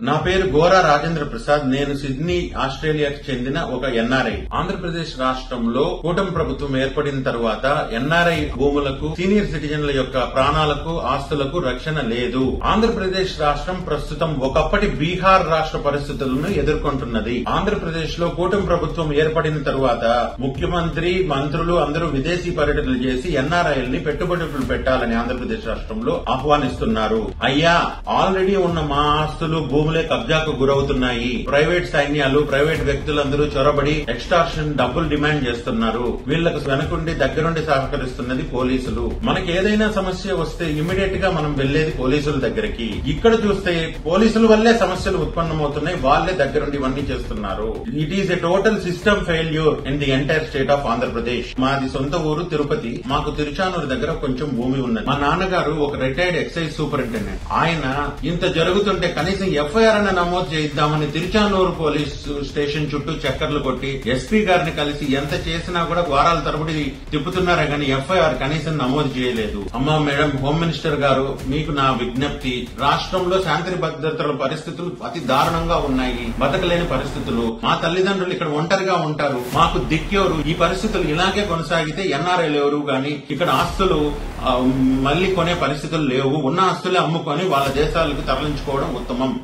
నా పేరు గోరా రాజేంద్ర ప్రసాద్. నేను సిడ్నీ, ఆస్ట్రేలియాకి చెందిన ఒక ఎన్ఆర్ఐ. ఆంధ్రప్రదేశ్ రాష్ట్రంలో కూటమి ప్రభుత్వం ఏర్పడిన తరువాత ఎన్ఆర్ఐ భూములకు, సీనియర్ సిటిజన్ల యొక్క ప్రాణాలకు, ఆస్తులకు రక్షణ లేదు. ఆంధ్రప్రదేశ్ రాష్ట్రం ప్రస్తుతం ఒకప్పటి బీహార్ రాష్ట్ర పరిస్థితులను ఎదుర్కొంటున్నది. ఆంధ్రప్రదేశ్ లో కూటమి ప్రభుత్వం ఏర్పడిన తరువాత ముఖ్యమంత్రి, మంత్రులు అందరూ విదేశీ పర్యటనలు చేసి ఎన్ఆర్ఐల్ని పెట్టుబడులు పెట్టాలని ఆంధ్రప్రదేశ్ రాష్ట్రంలో ఆహ్వానిస్తున్నారు. అయ్యా, ఆల్రెడీ ఉన్న మా ఆస్తులు, భూములే కబ్జాకు గురవుతున్నాయి. ప్రైవేట్ సైన్యాలు, ప్రైవేట్ వ్యక్తులందరూ చొరబడి ఎక్స్టార్షన్ డబ్బులు డిమాండ్ చేస్తున్నారు. వీళ్లకు వెనకుండి దగ్గరుండి సహకరిస్తున్నది పోలీసులు. మనకి ఏదైనా సమస్య వస్తే ఇమీడియట్ గా మనం వెళ్లేది పోలీసుల దగ్గరికి. ఇక్కడ చూస్తే పోలీసుల వల్లే సమస్యలు ఉత్పన్నమవుతున్నాయి. వాళ్లే దగ్గరుండి ఇవన్నీ చేస్తున్నారు. It is a total system failure in the entire state of Andhra Pradesh. మాది సొంత ఊరు తిరుపతి. మాకు తిరుచానూరు దగ్గర కొంచెం భూమి ఉన్నది. మా నాన్నగారు ఒక రిటైర్డ్ ఎక్సైజ్ సూపరింటెండెంట్. ఆయన ఇంత జరుగుతుంటే కనీసం ఎఫ్ఐఆర్ అన్న నమోదు చేయిద్దామని తిరుచానూరు పోలీస్ స్టేషన్ చుట్టూ చక్కర్లు కొట్టి ఎస్పీ గారిని కలిసి ఎంత చేసినా కూడా వారాల తరబడి తిప్పుతున్నారే గానీ ఎఫ్ఐఆర్ కనీసం నమోదు చేయలేదు. అమ్మా మేడం, హోమ్ మినిస్టర్ గారు, మీకు నా విజ్ఞప్తి. రాష్ట్రంలో శాంతి భద్రతల పరిస్థితులు అతి దారుణంగా ఉన్నాయి. బతకలేని పరిస్థితులు. మా తల్లిదండ్రులు ఇక్కడ ఒంటరిగా ఉంటారు. మాకు దిక్కెవరు? ఈ పరిస్థితులు ఇలాగే కొనసాగితే ఎన్ఆర్ఐలు ఎవరు గాని ఇక్కడ ఆస్తులు మళ్లీ కొనే పరిస్థితులు లేవు. ఉన్న ఆస్తులే అమ్ముకొని వాళ్ళ దేశాలకు తరలించుకోవడం ఉత్తమం.